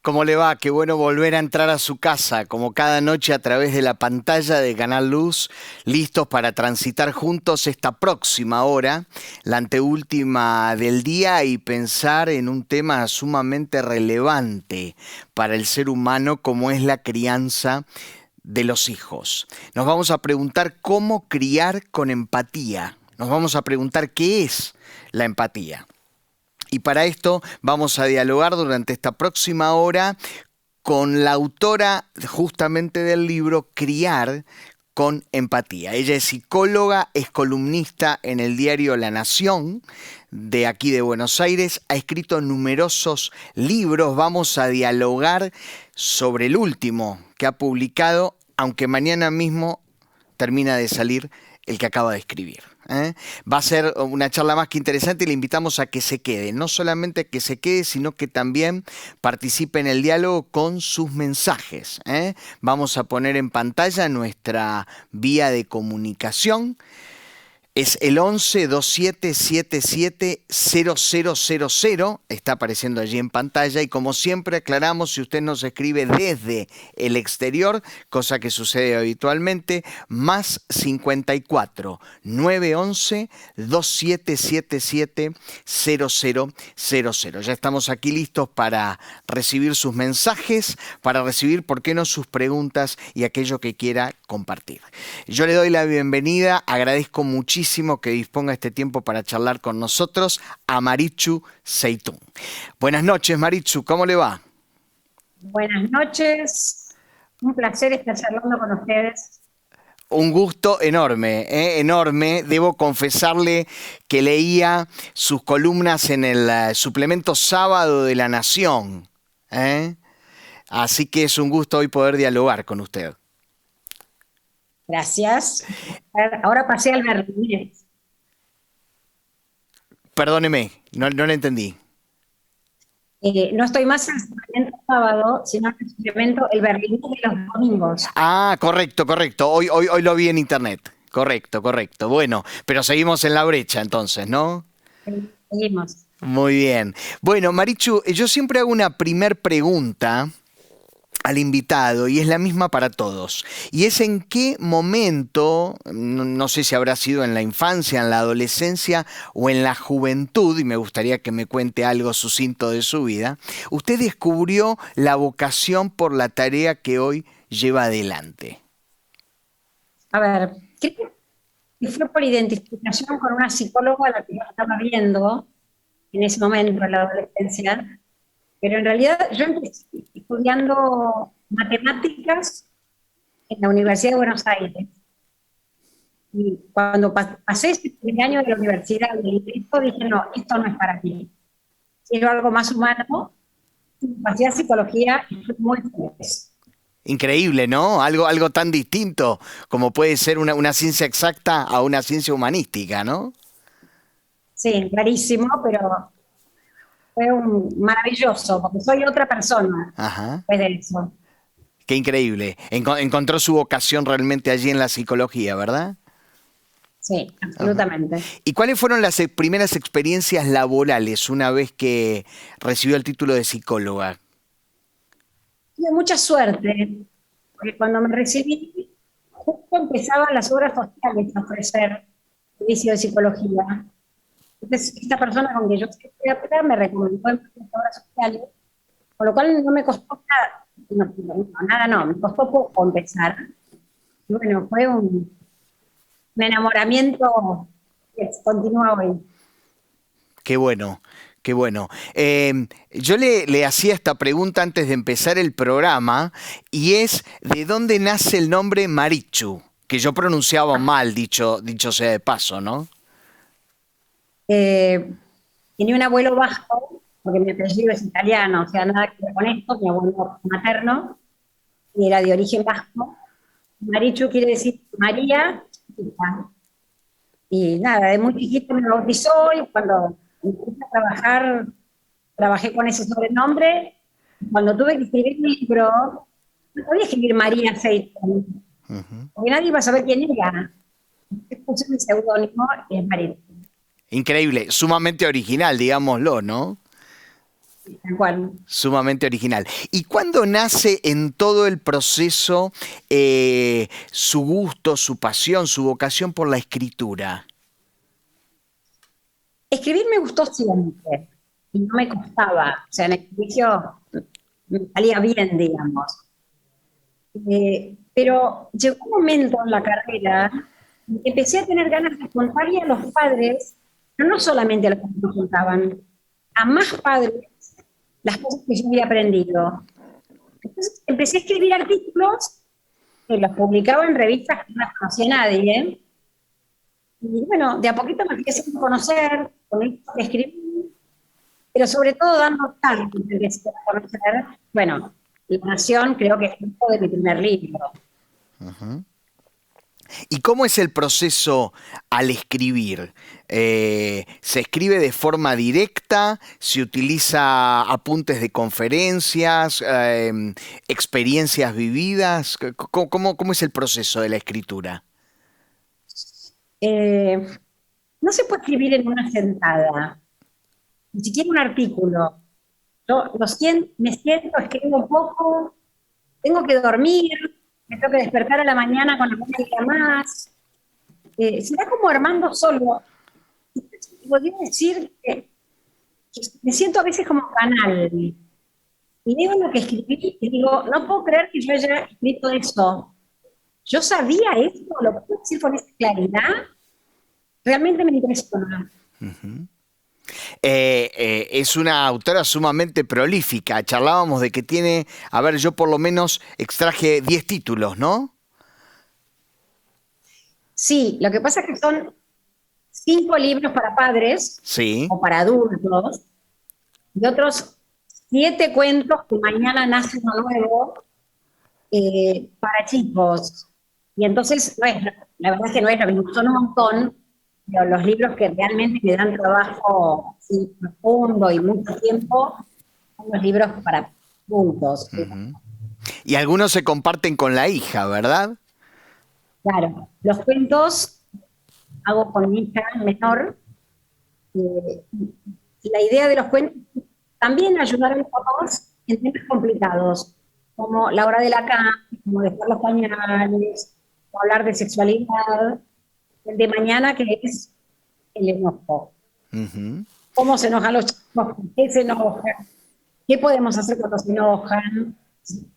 ¿Cómo le va? Qué bueno volver a entrar a su casa, como cada noche a través de la pantalla de Canal Luz, listos para transitar juntos esta próxima hora, la anteúltima del día, y pensar en un tema sumamente relevante para el ser humano como es la crianza de los hijos. Nos vamos a preguntar cómo criar con empatía. Nos vamos a preguntar qué es la empatía. Y para esto vamos a dialogar durante esta próxima hora con la autora justamente del libro Criar con empatía. Ella es psicóloga, es columnista en el diario La Nación de aquí de Buenos Aires, ha escrito numerosos libros. Vamos a dialogar sobre el último que ha publicado, aunque mañana mismo termina de salir el que acaba de escribir. Va a ser una charla más que interesante y le invitamos a que se quede. No solamente que se quede, sino que también participe en el diálogo con sus mensajes. Vamos a poner en pantalla nuestra vía de comunicación. Es el 11-2777-0000, está apareciendo allí en pantalla, y como siempre aclaramos, si usted nos escribe desde el exterior, cosa que sucede habitualmente, más 54 911 2777 0000. Ya estamos aquí listos para recibir sus mensajes, para recibir, ¿por qué no?, sus preguntas y aquello que quiera compartir. Yo le doy la bienvenida, agradezco muchísimo que disponga este tiempo para charlar con nosotros a Marichu Zeitoun. Buenas noches, Marichu, ¿cómo le va? Buenas noches, un placer estar charlando con ustedes. Un gusto enorme, enorme. Debo confesarle que leía sus columnas en el suplemento Sábado de La Nación. Así que es un gusto hoy poder dialogar con usted. Gracias. Ahora pasé al Berlinés. Perdóneme, no le entendí. No estoy más en el suplemento Sábado, sino en el suplemento El Berlinés de los domingos. Ah, correcto. Hoy lo vi en internet. Correcto. Bueno, pero seguimos en la brecha entonces, ¿no? Seguimos. Muy bien. Bueno, Marichu, yo siempre hago una primer pregunta al invitado, y es la misma para todos, y es en qué momento, no sé si habrá sido en la infancia, en la adolescencia o en la juventud, y me gustaría que me cuente algo sucinto de su vida, usted descubrió la vocación por la tarea que hoy lleva adelante. A ver, creo que fue por identificación con una psicóloga a la que yo estaba viendo en ese momento, en la adolescencia. Pero en realidad yo empecé estudiando matemáticas en la Universidad de Buenos Aires. Y cuando pasé ese primer año de la universidad de ingreso, dije, no, esto no es para mí. Quiero algo más humano. Pasé a psicología y fui muy feliz. Increíble, ¿no? Algo tan distinto como puede ser una ciencia exacta a una ciencia humanística, ¿no? Sí, clarísimo, pero fue maravilloso, porque soy otra persona. Ajá. Después de eso. Qué increíble. Encontró su vocación realmente allí en la psicología, ¿verdad? Sí, absolutamente. Ajá. ¿Y cuáles fueron las primeras experiencias laborales una vez que recibió el título de psicóloga? Tuve mucha suerte, porque cuando me recibí, justo empezaban las obras sociales a ofrecer servicio de psicología. Entonces, esta persona con quien yo estoy terapeuta me recomendó en las obras sociales, con lo cual no me costó nada, me costó poco empezar. Y bueno, fue un enamoramiento que continúa hoy. Qué bueno, Qué bueno. Yo le hacía esta pregunta antes de empezar el programa y es, ¿de dónde nace el nombre Marichu? Que yo pronunciaba mal, dicho sea de paso, ¿no? Eh, Tenía un abuelo vasco, porque mi apellido es italiano, o sea, nada que ver con esto, mi abuelo materno, y era de origen vasco. Marichu quiere decir María chiquita. Y nada, de muy chiquito me bautizó y cuando empecé a trabajar, trabajé con ese sobrenombre. Cuando tuve que escribir mi libro, no podía escribir María Seiton, porque nadie iba a saber quién era. Entonces puse mi seudónimo y es María, Increíble, sumamente original, digámoslo, ¿no? tal cual. Sumamente original. ¿Y cuándo nace en todo el proceso su gusto, su pasión, su vocación por la escritura? Escribir me gustó siempre y no me costaba, o sea, en el colegio me salía bien, digamos. Pero llegó un momento en la carrera en que empecé a tener ganas de contarle a los padres, pero no solamente a los que nos contaban, a más padres las cosas que yo había aprendido. Entonces empecé a escribir artículos que los publicaba en revistas que no las conocía nadie. Y bueno, de a poquito me empecé a conocer, con esto que escribí, pero sobre todo dando tanto que empecé a conocer. Bueno, La Nación creo que es el de mi primer libro. ¿Y cómo es el proceso al escribir? ¿Se escribe de forma directa? ¿Se utiliza apuntes de conferencias? ¿Experiencias vividas? ¿Cómo es el proceso de la escritura? Eh, no se puede escribir en una sentada, ni siquiera un artículo. Yo me siento, escribo un poco, tengo que dormir, me tengo que despertar a la mañana con alguna idea más. Se da como armando solo. Podría decir que me siento a veces como canal. Y digo lo que escribí y digo, no puedo creer que yo haya escrito eso. Yo sabía esto, lo puedo decir con esa claridad. Realmente me impresiona. Es una autora sumamente prolífica. Charlábamos de que tiene, a ver, yo por lo menos extraje 10 títulos, ¿no? Sí, lo que pasa es que son 5 libros para padres Sí. o para adultos y otros 7 cuentos que mañana nace uno nuevo para chicos. Y entonces, no es, la verdad es que no es lo mismo, son un montón, pero los libros que realmente me dan trabajo así, profundo y mucho tiempo son los libros para adultos. Y algunos se comparten con la hija, ¿verdad? Claro, los cuentos hago con mi hija menor. eh, la idea de los cuentos es también ayudar a los papás en temas complicados, como la hora de la cama, como dejar los pañales, o hablar de sexualidad, el de mañana que es el enojo. Ujú. ¿Cómo se enojan los chicos? ¿Por qué se enojan? ¿Qué podemos hacer cuando se enojan?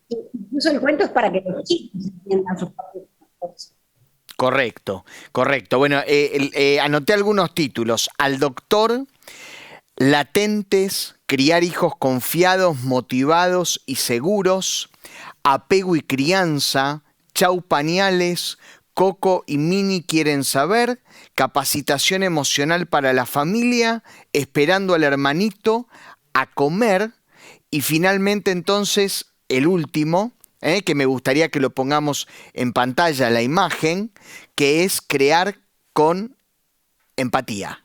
Incluso el cuento es para que los chicos entiendan sus propios cosas. Correcto, correcto. Bueno, anoté algunos títulos. Al doctor, latentes, criar hijos confiados, motivados y seguros, apego y crianza, chau pañales, Coco y Mini quieren saber, capacitación emocional para la familia, esperando al hermanito, a comer y finalmente entonces el último, que me gustaría que lo pongamos en pantalla, la imagen, que es crear con empatía.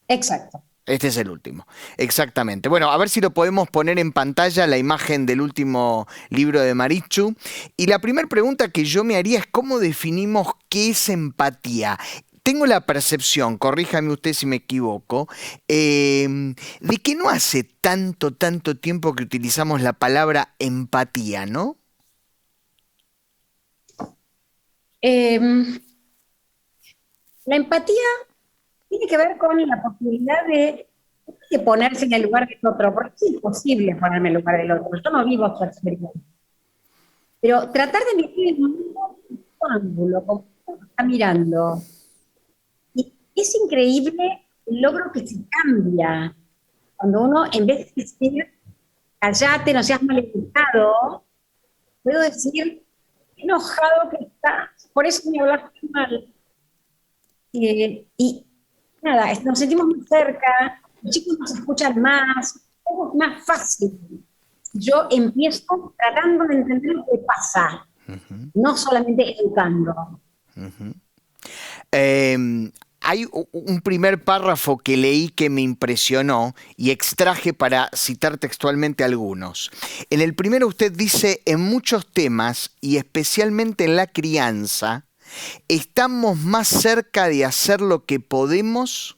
Exacto. Este es el último, exactamente. Bueno, a ver si lo podemos poner en pantalla la imagen del último libro de Marichu. Y la primera pregunta que yo me haría es ¿cómo definimos qué es empatía? Tengo la percepción, corríjame usted si me equivoco, de que no hace tanto tiempo que utilizamos la palabra empatía, ¿no? Eh, la empatía tiene que ver con la posibilidad de ponerse en el lugar del otro, porque es imposible ponerme en el lugar del otro. Yo no vivo su experiencia. Pero tratar de mirar el mundo en su ángulo, como uno está mirando. Y es increíble el logro que se cambia. Cuando uno, en vez de decir, callate, no seas maleducado, puedo decir, enojado que estás, por eso me hablaste mal. Y nada, nos sentimos más cerca, los chicos nos escuchan más, es más fácil. Yo empiezo tratando de entender lo que pasa, no solamente educando. Hay un primer párrafo que leí que me impresionó y extraje para citar textualmente algunos. En el primero usted dice, en muchos temas, y especialmente en la crianza, estamos más cerca de hacer lo que podemos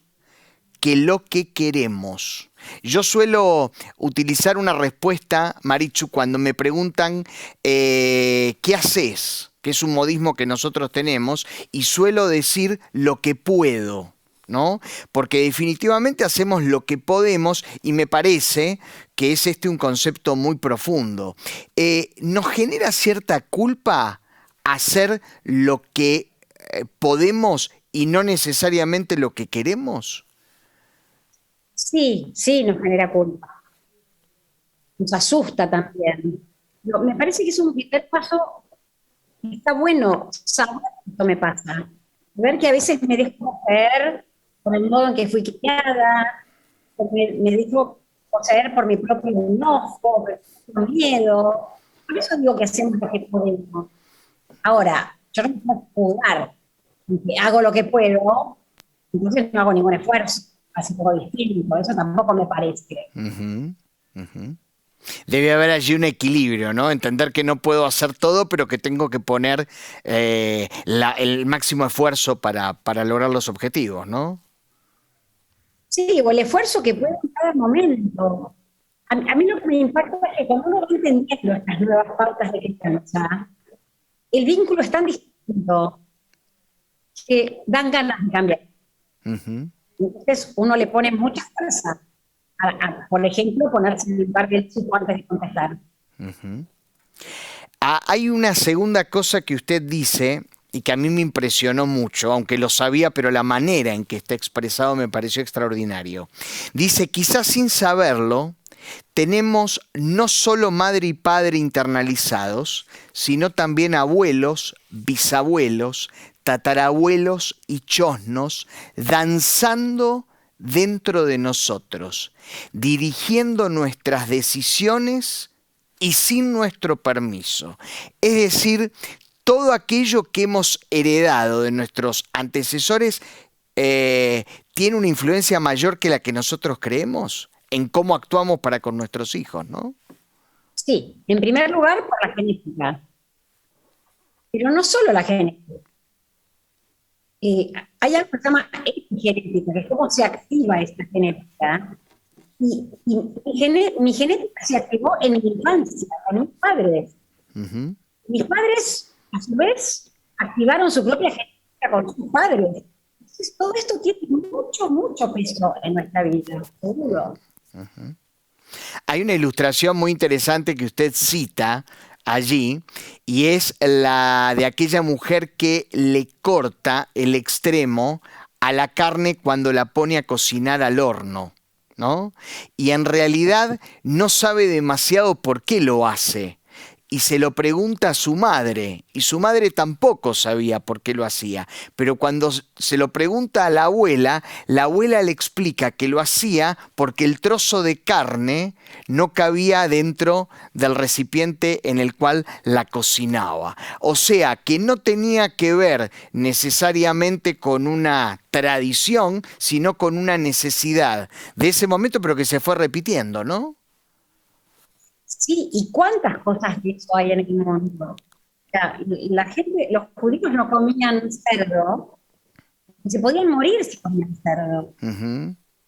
que lo que queremos. Yo suelo utilizar una respuesta, Marichu, cuando me preguntan ¿qué haces? Que es un modismo que nosotros tenemos, y suelo decir lo que puedo, ¿no? Porque definitivamente hacemos lo que podemos y me parece que es un concepto muy profundo. ¿Nos genera cierta culpa hacer lo que podemos y no necesariamente lo que queremos? Sí, sí, nos genera culpa. Nos asusta también. Me parece que es un primer paso. Está bueno saber que esto me pasa. Ver que a veces me dejo poseer por el modo en que fui criada, me dejo poseer por mi propio enojo, por mi propio miedo. Por eso digo que hacemos lo que podemos. Ahora, yo no me puedo jugar, hago lo que puedo, entonces no hago ningún esfuerzo, así como distinto, eso tampoco me parece. Debe haber allí un equilibrio, ¿no? Entender que no puedo hacer todo, pero que tengo que poner el máximo esfuerzo para lograr los objetivos, ¿no? Sí, o el esfuerzo que puedo en cada momento. A mí lo que me impacta es que cuando uno va entendiendo estas nuevas pautas de crianza, el vínculo es tan distinto que dan ganas de cambiar. Entonces uno le pone mucha fuerza por ejemplo, ponerse en el lugar del chico antes de contestar. Hay una segunda cosa que usted dice y que a mí me impresionó mucho, aunque lo sabía, pero la manera en que está expresado me pareció extraordinario. Dice, quizás sin saberlo, tenemos no solo madre y padre internalizados, sino también abuelos, bisabuelos, tatarabuelos y chosnos danzando dentro de nosotros, dirigiendo nuestras decisiones y sin nuestro permiso. Es decir, todo aquello que hemos heredado de nuestros antecesores tiene una influencia mayor que la que nosotros creemos en cómo actuamos para con nuestros hijos, ¿no? Sí, en primer lugar por la genética, pero no solo la genética. Hay algo que se llama epigenética, que es cómo se activa esta genética. Y mi genética se activó en mi infancia, con mis padres. Mis padres, a su vez, activaron su propia genética con sus padres. Entonces, todo esto tiene mucho, mucho peso en nuestra vida, seguro. Hay una ilustración muy interesante que usted cita allí, y es la de aquella mujer que le corta el extremo a la carne cuando la pone a cocinar al horno, ¿no? Y en realidad no sabe demasiado por qué lo hace. Y se lo pregunta a su madre, y su madre tampoco sabía por qué lo hacía. Pero cuando se lo pregunta a la abuela le explica que lo hacía porque el trozo de carne no cabía dentro del recipiente en el cual la cocinaba. O sea, que no tenía que ver necesariamente con una tradición, sino con una necesidad de ese momento, pero que se fue repitiendo, ¿no? Sí, ¿y cuántas cosas de eso hay en el mundo? O sea, la gente, los judíos no comían cerdo, y se podían morir si comían cerdo.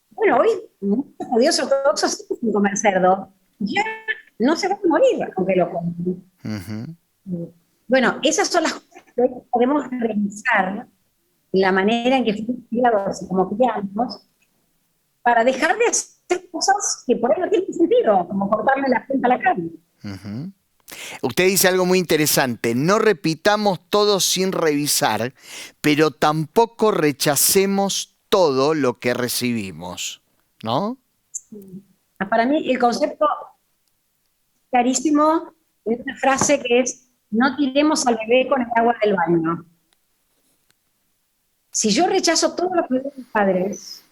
Bueno, hoy muchos judíos ortodoxos sí pueden comer cerdo, ya no se van a morir aunque lo coman. Bueno, esas son las cosas que hoy podemos revisar, la manera en que fuimos criados y como criamos, para dejar de hacer cosas que por ahí no tienen sentido, como cortarle la punta a la carne. Usted dice algo muy interesante, no repitamos todo sin revisar, pero tampoco rechacemos todo lo que recibimos, ¿no? Para mí el concepto clarísimo es una frase que es: no tiremos al bebé con el agua del baño. Si yo rechazo todo lo que ven mis padres,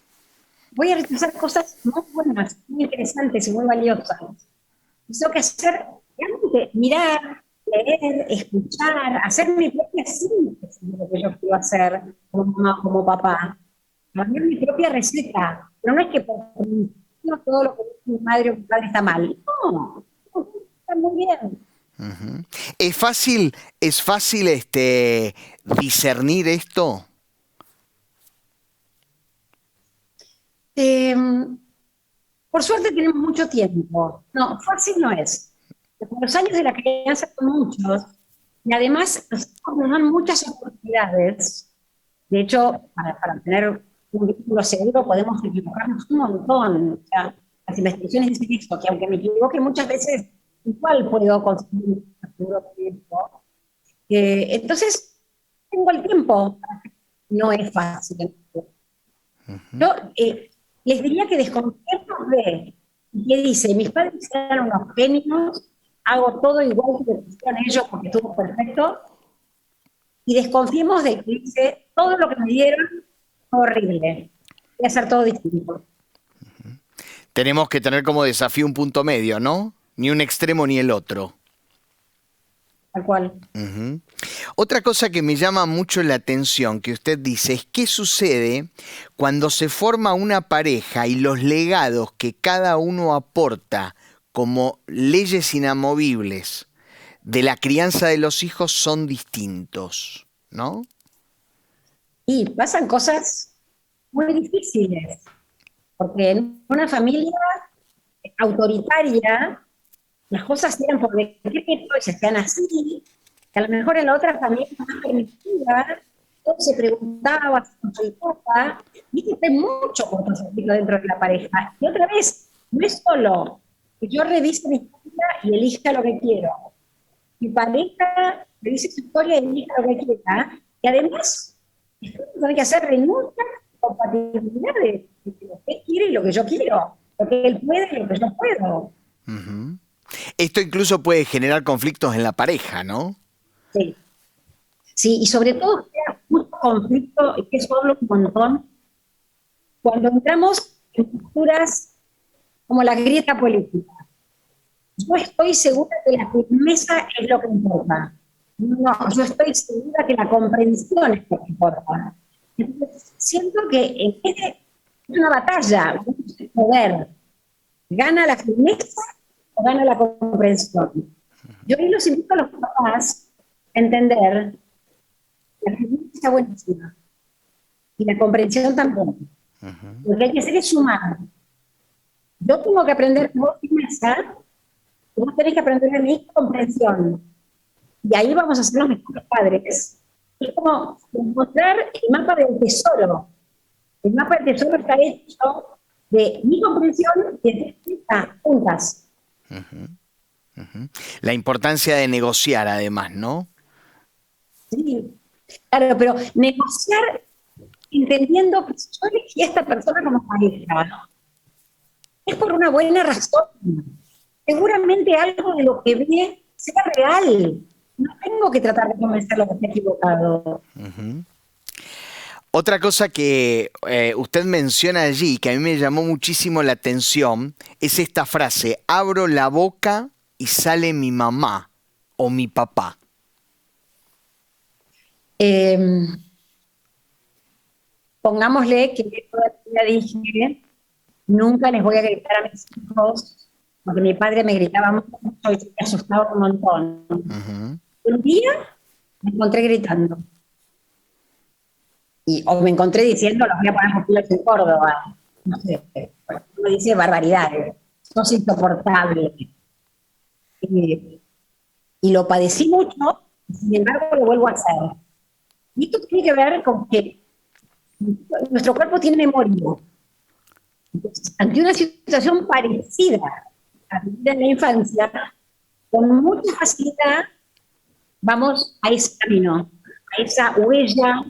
voy a rechazar cosas muy buenas, muy interesantes y muy valiosas. Tengo que hacer, realmente, mirar, leer, escuchar, hacer mi propia síntesis de lo que yo quiero hacer como mamá, como papá. Cambiar mi propia receta. Pero no es que por no todo lo que dice mi madre o mi padre está mal. No, no, está muy bien. Ujú. Es fácil discernir esto? Eh, por suerte tenemos mucho tiempo. No, fácil no es. Porque los años de la crianza son muchos y además los hijos nos dan muchas oportunidades. De hecho, para tener un vínculo seguro podemos equivocarnos un montón. O sea, las investigaciones dicen esto, que aunque me equivoque muchas veces, igual puedo conseguir un seguro tiempo. Entonces, tengo el tiempo. No es fácil. Yo les diría que desconfiemos de que dice: mis padres eran unos genios, hago todo igual que lo hicieron ellos porque estuvo perfecto, y desconfiemos de que dice: todo lo que me dieron fue horrible, voy a hacer todo distinto. Tenemos que tener como desafío un punto medio, ¿no? Ni un extremo ni el otro. Tal cual. Ujú. Otra cosa que me llama mucho la atención que usted dice es qué sucede cuando se forma una pareja y los legados que cada uno aporta como leyes inamovibles de la crianza de los hijos son distintos, ¿no? Y pasan cosas muy difíciles, porque en una familia autoritaria las cosas se eran por decreto y se hacían así, que a lo mejor en la otra familia más permitida, todo se preguntaba, se consultaba, y hay mucho cortocircuito dentro de la pareja. Y otra vez, no es solo que yo revise mi historia y elija lo que quiero. Mi pareja revise su historia y elija lo que quiera, y además, hay que hacer renuncias, compatibilidades, de lo que él quiere y lo que yo quiero, lo que él puede y lo que yo puedo. Ujú. Esto incluso puede generar conflictos en la pareja, ¿no? Sí. Sí, y sobre todo crea mucho conflicto, y que eso hablo un montón, cuando entramos en posturas como la grieta política. Yo estoy segura que la firmeza es lo que importa. No, yo estoy segura que la comprensión es lo que importa. Entonces, siento que en este es una batalla, un poder. ¿Gana la firmeza o gana la comprensión? Yo hoy los invito a los papás a entender que la firmeza está buenísima y la comprensión también. Lo que hay que hacer es sumar. Yo tengo que aprender de vos firmeza, y vos tenés que aprender de mí comprensión. Y ahí vamos a ser los mejores padres. Es como encontrar el mapa del tesoro. El mapa del tesoro está hecho de mi comprensión y de juntas. La importancia de negociar, además, ¿no? Sí, claro, pero negociar entendiendo que si yo elegí a esta persona como pareja, es por una buena razón. Seguramente algo de lo que ve sea real. No tengo que tratar de convencerlo que está equivocado. Otra cosa que usted menciona allí, que a mí me llamó muchísimo la atención, es esta frase: abro la boca y sale mi mamá o mi papá. Eh, Pongámosle que yo todavía dije: nunca les voy a gritar a mis hijos, porque mi padre me gritaba mucho y se me asustaba un montón. Un día me encontré gritando. O me encontré diciendo: los voy a poner cuchillos en Córdoba. No sé, uno dice barbaridades. Sos insoportable. Y lo padecí mucho, sin embargo lo vuelvo a hacer. Y esto tiene que ver con que nuestro cuerpo tiene memoria. Entonces, ante una situación parecida a vivir en la infancia, con mucha facilidad vamos a ese camino, a esa huella,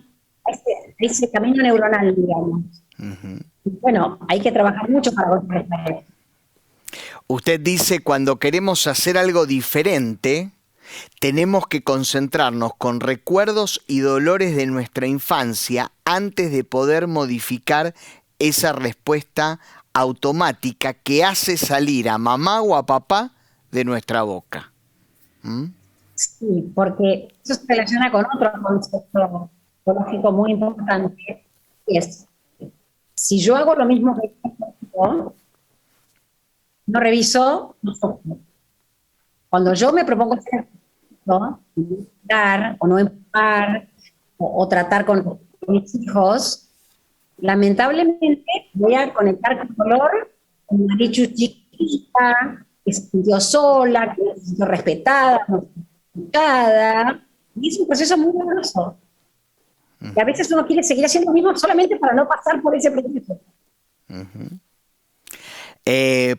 a ese camino neuronal, digamos. Y bueno, hay que trabajar mucho para contrarrestar eso. Usted dice, cuando queremos hacer algo diferente, tenemos que concentrarnos con recuerdos y dolores de nuestra infancia antes de poder modificar esa respuesta automática que hace salir a mamá o a papá de nuestra boca. ¿Mm? Sí, porque eso se relaciona con otro concepto psicológico muy importante, y es, si yo hago lo mismo que yo, no reviso, no sufro. Cuando yo me propongo hacer esto, dar o no empujar o tratar con mis hijos, lamentablemente voy a conectar con dolor, con Marichu chiquita, que se sintió sola, que no se sintió respetada, no se sintió escuchada, y es un proceso muy doloroso. Y a veces uno quiere seguir haciendo lo mismo solamente para no pasar por ese proceso.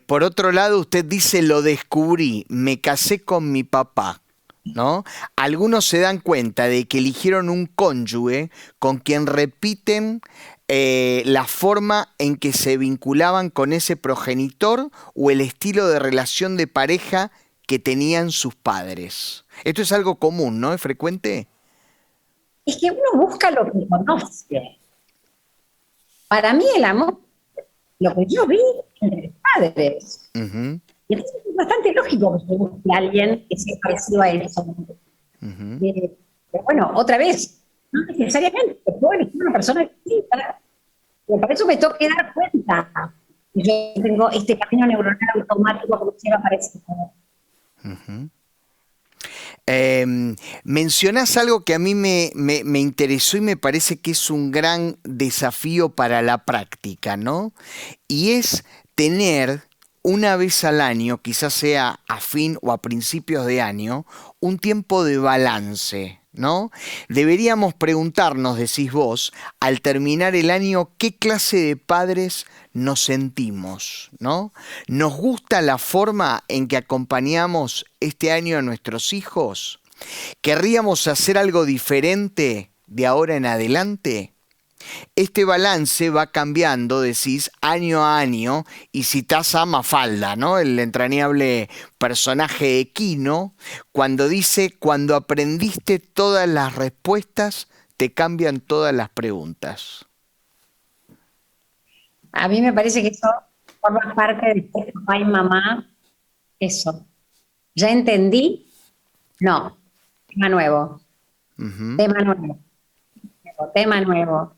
Por otro lado, usted dice, lo descubrí, me casé con mi papá, ¿no? Algunos se dan cuenta de que eligieron un cónyuge con quien repiten la forma en que se vinculaban con ese progenitor o el estilo de relación de pareja que tenían sus padres. Esto es algo común, ¿no? ¿Es frecuente? Es que uno busca lo que conoce. Para mí el amor, lo que yo vi entre padres. Uh-huh. Y entonces es bastante lógico que yo busque a alguien que sea parecido a eso. Uh-huh. Pero bueno, otra vez, no necesariamente puedo elegir una persona distinta, pero para eso me tengo que dar cuenta que yo tengo este camino neuronal automático que me lleva a parecer. Uh-huh. Mencionás algo que a mí me interesó y me parece que es un gran desafío para la práctica, ¿no? Y es tener una vez al año, quizás sea a fin o a principios de año, un tiempo de balance, ¿no? Deberíamos preguntarnos, decís vos, al terminar el año, ¿qué clase de padres nos sentimos, ¿no? ¿Nos gusta la forma en que acompañamos este año a nuestros hijos? ¿Querríamos hacer algo diferente de ahora en adelante? Este balance va cambiando, decís, año a año, y citás a Mafalda, ¿no? El entrañable personaje de Quino, cuando dice, cuando aprendiste todas las respuestas, te cambian todas las preguntas. A mí me parece que eso forma parte de ser papá y mamá, eso. ¿Ya entendí? No. Tema nuevo. Uh-huh. Tema nuevo. Tema nuevo.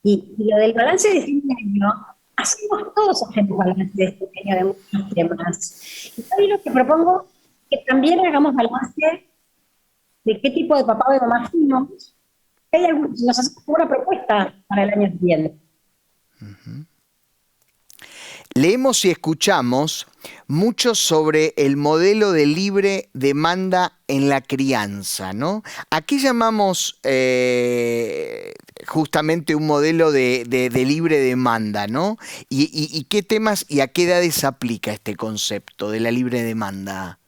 Y lo del balance de fin de año, todos hacemos balance de fin de año de muchos temas. Y hoy lo que propongo es que también hagamos balance de qué tipo de papá o de mamá fuimos. Nos hacemos una propuesta para el año siguiente. Uh-huh. Leemos y escuchamos mucho sobre el modelo de libre demanda en la crianza, ¿no? ¿A qué llamamos justamente un modelo de libre demanda, ¿no? ¿Y qué temas y a qué edades aplica este concepto de la libre demanda?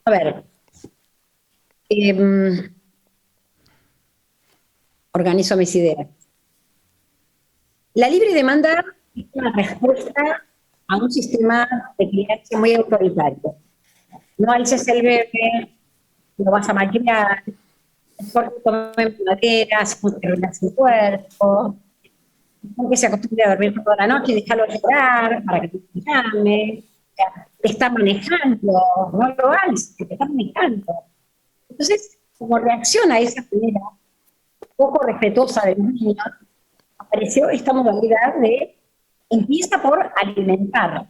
A ver, organizo mis ideas. La libre demanda es una respuesta a un sistema de crianza muy autoritario. No alces el bebé, lo vas a malcriar, porque comen maderas, que arruinas su cuerpo, que se acostumbre a dormir toda la noche y dejarlo llorar para que te llame, te está manejando, no lo alces, te está manejando. Entonces, como reacción a esa manera poco respetuosa de los niños, apareció esta modalidad de empieza por alimentar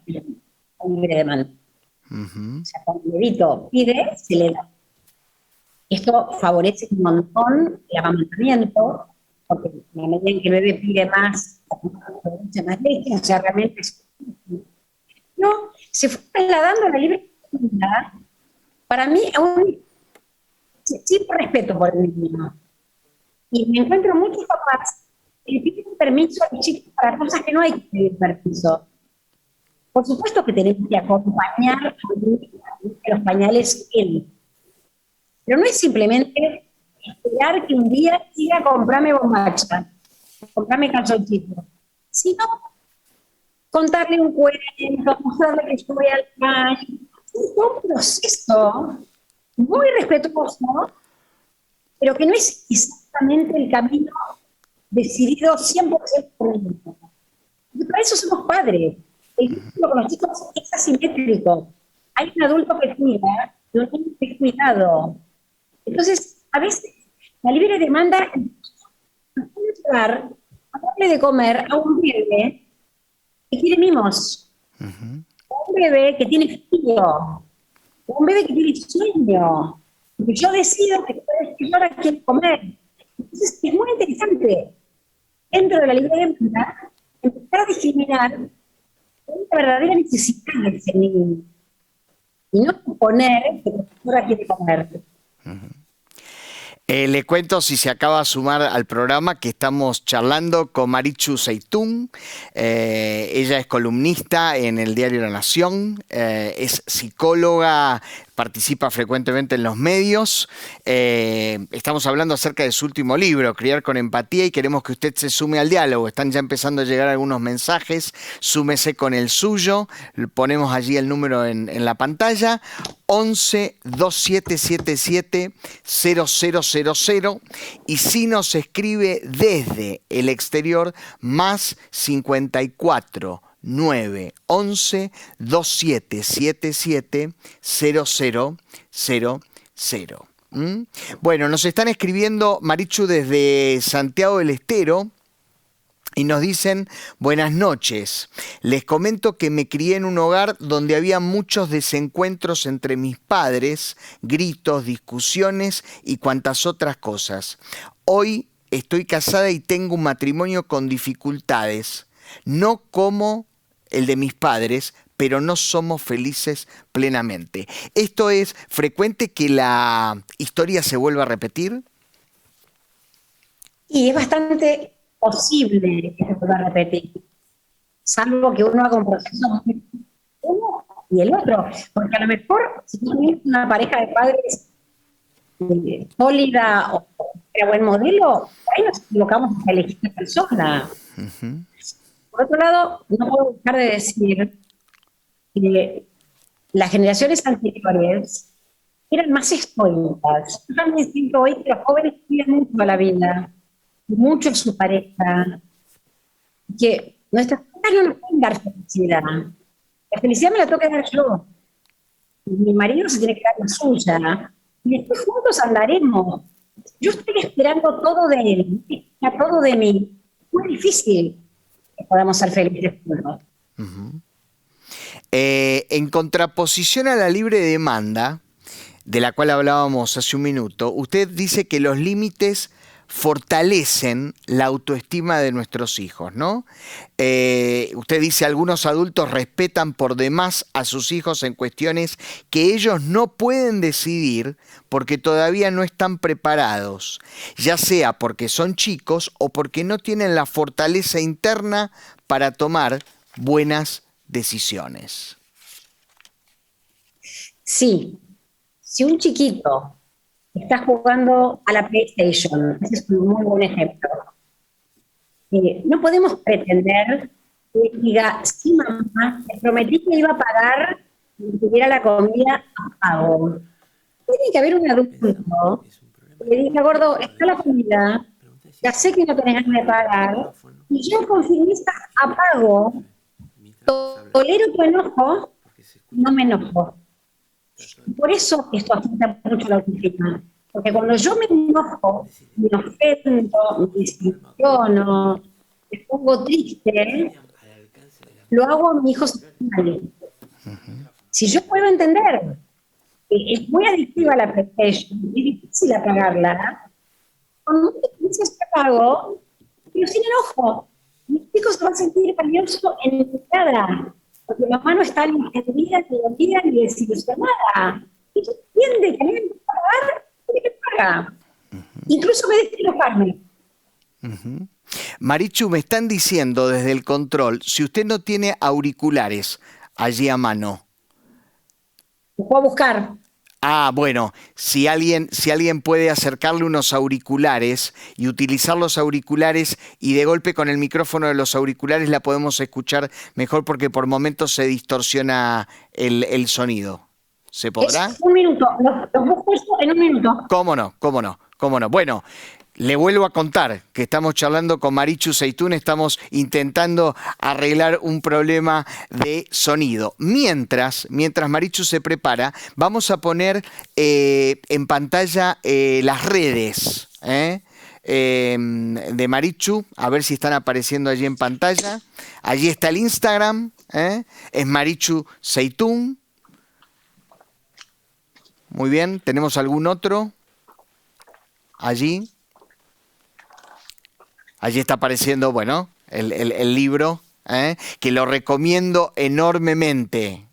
con libre demanda. Uh-huh. O sea, cuando el bebito pide, se le da. Esto favorece un montón el amamantamiento, porque en la medida en que el bebé pide más, produce más leche, o sea, realmente es... No, se fue trasladando la libre demanda, para mí, sin respeto por el niño. Y me encuentro muchos papás que piden permiso a los chicos para cosas que no hay que pedir permiso. Por supuesto que tenemos que acompañar a los pañales él. Pero no es simplemente esperar que un día diga comprame bombacha, comprame calzoncito. Sino contarle un cuento, mostrarle que estoy al baño. Es un proceso muy respetuoso, pero que no es exactamente el camino decidido 100% por el mismo. Y para eso somos padres. El vínculo con los chicos es asimétrico. Hay un adulto que cuida y un niño que es cuidado. Entonces, a veces, la libre demanda puede llevar a darle de comer a un bebé que quiere mimos, un bebé que tiene frío, un bebé que tiene sueño. Porque yo decido que yo ahora quiero comer. Entonces, es muy interesante, dentro de la libre demanda, empezar a discriminar una verdadera necesidad de ese niño. Y no suponer que la profesora quiere comer. Le cuento, si se acaba de sumar al programa, que estamos charlando con Marichu Seitún. Ella es columnista en el diario La Nación, es psicóloga, participa frecuentemente en los medios. Estamos hablando acerca de su último libro, Criar con Empatía, y queremos que usted se sume al diálogo. Están ya empezando a llegar algunos mensajes, súmese con el suyo. Ponemos allí el número en la pantalla, 11 2777 0000, y si nos escribe desde el exterior, más 54 9 11 2777 0000. Bueno, nos están escribiendo, Marichu, desde Santiago del Estero. Y nos dicen: buenas noches, les comento que me crié en un hogar donde había muchos desencuentros entre mis padres, gritos, discusiones y cuantas otras cosas. Hoy estoy casada y tengo un matrimonio con dificultades, no como el de mis padres, pero no somos felices plenamente. ¿Esto es frecuente, que la historia se vuelva a repetir? Y es bastante posible que se vuelva a repetir, salvo que uno haga un proceso uno y el otro, porque a lo mejor si tú tienes una pareja de padres sólida o de buen modelo, ahí nos equivocamos a elegir la persona. Por otro lado, no puedo dejar de decir que las generaciones anteriores eran más estoicas. Yo también siento hoy que los jóvenes cuidan mucho a la vida, mucho a su pareja, que nuestras parejas no nos pueden dar felicidad. La felicidad me la tengo que dar yo. Mi marido se tiene que dar la suya. Y después juntos andaremos. Yo estoy esperando todo de él, todo de mí. Es muy difícil que podamos ser felices juntos. En contraposición a la libre demanda, de la cual hablábamos hace un minuto, usted dice que los límites fortalecen la autoestima de nuestros hijos, ¿no? Usted dice: algunos adultos respetan por demás a sus hijos en cuestiones que ellos no pueden decidir porque todavía no están preparados, ya sea porque son chicos o porque no tienen la fortaleza interna para tomar buenas decisiones. Sí, si un chiquito está jugando a la PlayStation, ese es un muy buen ejemplo, no podemos pretender que diga: sí, mamá, te prometí que iba a pagar y tuviera la comida a pago. Tiene que haber un adulto que le diga: gordo, está la comida, ya sé que no tenés ganas de pagar, y yo con firmeza apago, tolero tu enojo, no me enojo. Por eso esto afecta mucho la autoestima, porque cuando yo me enojo, me ofendo, me decepciono, me pongo triste, lo hago a mi hijo mal. Si yo puedo entender que es muy adictiva la PlayStation, es difícil apagarla, con muchas veces que apago, pero sin enojo, mi hijo se va a sentir valioso en mi cara, porque mamá no está ni entendida, ni dolida, ni desilusionada. Y entiende que a mí me gusta pagar, y me paga. Incluso me deja enojarme. Marichu, me están diciendo desde el control, si usted no tiene auriculares allí a mano. Lo puedo buscar. Ah, bueno, si alguien puede acercarle unos auriculares y utilizar los auriculares y de golpe con el micrófono de los auriculares la podemos escuchar mejor porque por momentos se distorsiona el sonido. ¿Se Es podrá? un minuto, los busco eso en un minuto. ¿Cómo no? ¿Cómo no? ¿Cómo no? Bueno, le vuelvo a contar que estamos charlando con Marichu Zeitún, estamos intentando arreglar un problema de sonido. Mientras Marichu se prepara, vamos a poner en pantalla las redes de Marichu, a ver si están apareciendo allí en pantalla. Allí está el Instagram, es Marichu Zeitún. Muy bien, ¿tenemos algún otro? Allí. Allí está apareciendo, bueno, el libro, que lo recomiendo enormemente.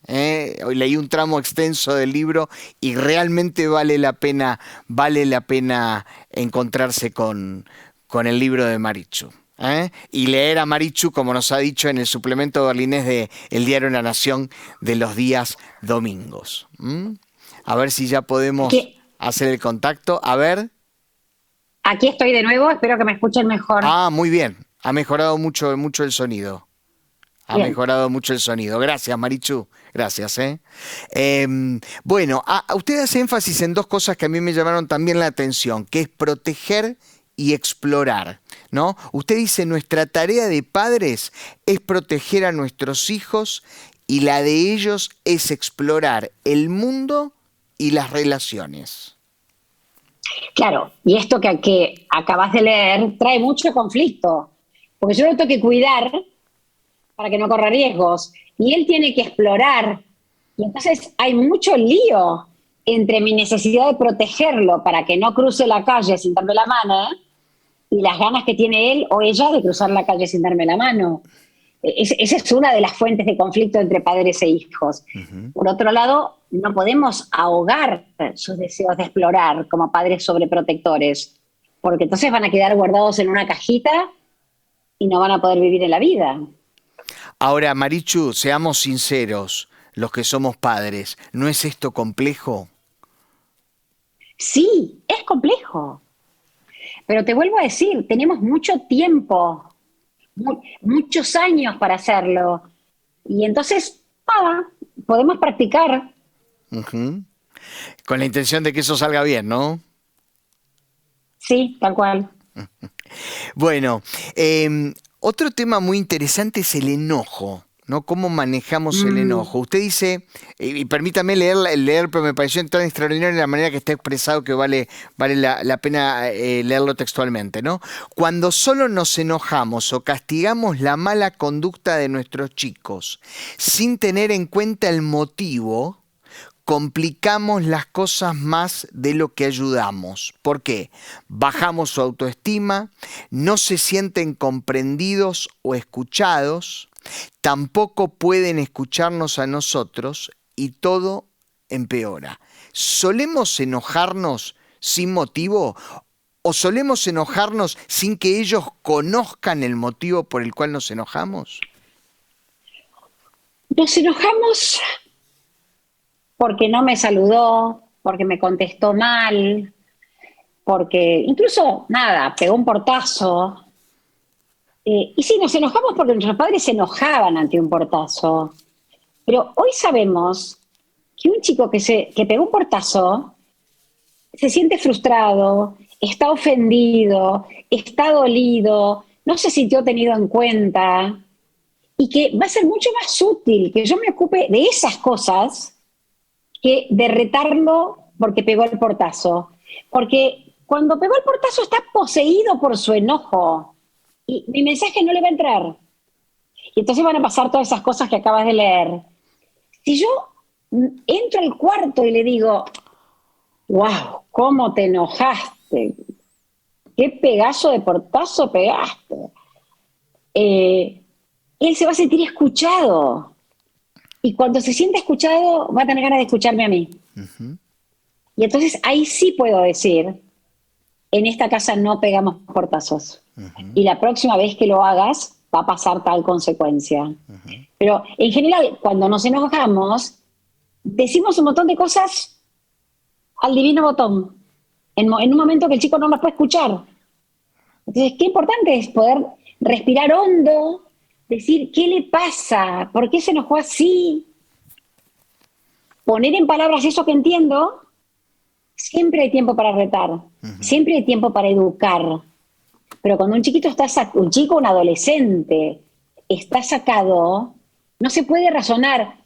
Hoy leí un tramo extenso del libro y realmente vale la pena encontrarse con el libro de Marichu. Y leer a Marichu, como nos ha dicho en el suplemento berlinés de El Diario de la Nación de los días domingos. A ver si ya podemos hacer el contacto. A ver. Aquí estoy de nuevo, espero que me escuchen mejor. Ah, muy bien. Ha mejorado mucho el sonido. Ha Bien. mejorado mucho el sonido. Gracias, Marichu. Gracias, Bueno, usted hace énfasis en dos cosas que a mí me llamaron también la atención, que es proteger y explorar, ¿no? Usted dice, nuestra tarea de padres es proteger a nuestros hijos y la de ellos es explorar el mundo y las relaciones. Claro, y esto que acabas de leer trae mucho conflicto, porque yo lo tengo que cuidar para que no corra riesgos, y él tiene que explorar, y entonces hay mucho lío entre mi necesidad de protegerlo para que no cruce la calle sin darme la mano, y las ganas que tiene él o ella de cruzar la calle sin darme la mano. Esa es una de las fuentes de conflicto entre padres e hijos. Uh-huh. Por otro lado, no podemos ahogar sus deseos de explorar como padres sobreprotectores, porque entonces van a quedar guardados en una cajita y no van a poder vivir en la vida. Ahora, Marichu, seamos sinceros, los que somos padres, ¿no es esto complejo? Sí, es complejo, pero te vuelvo a decir, tenemos mucho tiempo, muchos años para hacerlo, y entonces, nada, podemos practicar. Uh-huh. Con la intención de que eso salga bien, ¿no? Sí, tal cual. Bueno, otro tema muy interesante es el enojo, ¿no? ¿Cómo manejamos el enojo? Usted dice, y permítame leer, pero me pareció tan extraordinario la manera que está expresado que vale la pena leerlo textualmente, ¿no? Cuando solo nos enojamos o castigamos la mala conducta de nuestros chicos sin tener en cuenta el motivo, complicamos las cosas más de lo que ayudamos. ¿Por qué? Bajamos su autoestima, no se sienten comprendidos o escuchados, tampoco pueden escucharnos a nosotros y todo empeora. ¿Solemos enojarnos sin motivo o solemos enojarnos sin que ellos conozcan el motivo por el cual nos enojamos? Nos enojamos porque no me saludó, porque me contestó mal, porque incluso, nada, pegó un portazo. Y sí, nos enojamos porque nuestros padres se enojaban ante un portazo. Pero hoy sabemos que un chico que pegó un portazo se siente frustrado, está ofendido, está dolido, no se sintió tenido en cuenta, y que va a ser mucho más útil que yo me ocupe de esas cosas que de retarlo porque pegó el portazo. Porque cuando pegó el portazo está poseído por su enojo y mi mensaje no le va a entrar. Y entonces van a pasar todas esas cosas que acabas de leer. Si yo entro al cuarto y le digo, wow, ¿cómo te enojaste? ¿Qué pedazo de portazo pegaste? Él se va a sentir escuchado. Y cuando se siente escuchado, va a tener ganas de escucharme a mí. Uh-huh. Y entonces ahí sí puedo decir, en esta casa no pegamos portazos. Uh-huh. Y la próxima vez que lo hagas, va a pasar tal consecuencia. Uh-huh. Pero en general, cuando nos enojamos, decimos un montón de cosas al divino botón, en un momento que el chico no nos puede escuchar. Entonces, qué importante es poder respirar hondo, decir, ¿qué le pasa? ¿Por qué se enojó así? Poner en palabras eso que entiendo. Siempre hay tiempo para retar, siempre hay tiempo para educar. Pero cuando un chiquito un chico, un adolescente, está sacado, no se puede razonar.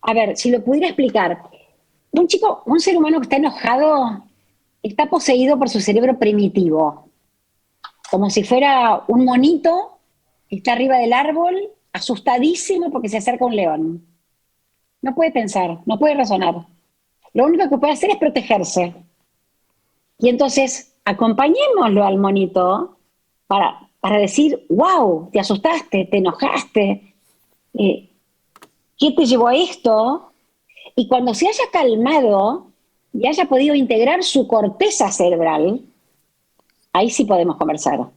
A ver, si lo pudiera explicar, un chico, un ser humano que está enojado, está poseído por su cerebro primitivo, como si fuera un monito que está arriba del árbol, asustadísimo porque se acerca un león. No puede pensar, no puede razonar. Lo único que puede hacer es protegerse. Y entonces, acompañémoslo al monito para decir, wow, te asustaste, te enojaste, ¿qué te llevó a esto? Y cuando se haya calmado y haya podido integrar su corteza cerebral, ahí sí podemos conversar.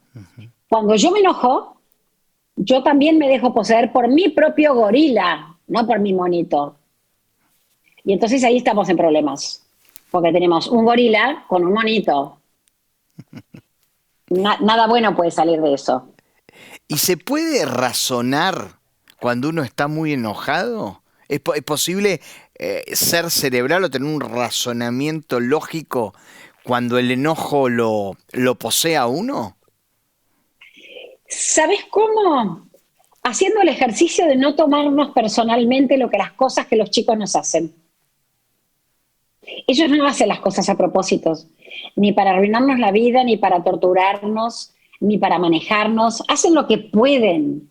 Cuando yo me enojo, yo también me dejo poseer por mi propio gorila, no por mi monito. Y entonces ahí estamos en problemas, porque tenemos un gorila con un monito. Nada bueno puede salir de eso. ¿Y se puede razonar cuando uno está muy enojado? ¿Es posible ser cerebral o tener un razonamiento lógico cuando el enojo lo posee a uno? ¿Sabes cómo? Haciendo el ejercicio de no tomarnos personalmente las cosas que los chicos nos hacen. Ellos no hacen las cosas a propósito, ni para arruinarnos la vida, ni para torturarnos, ni para manejarnos. Hacen lo que pueden.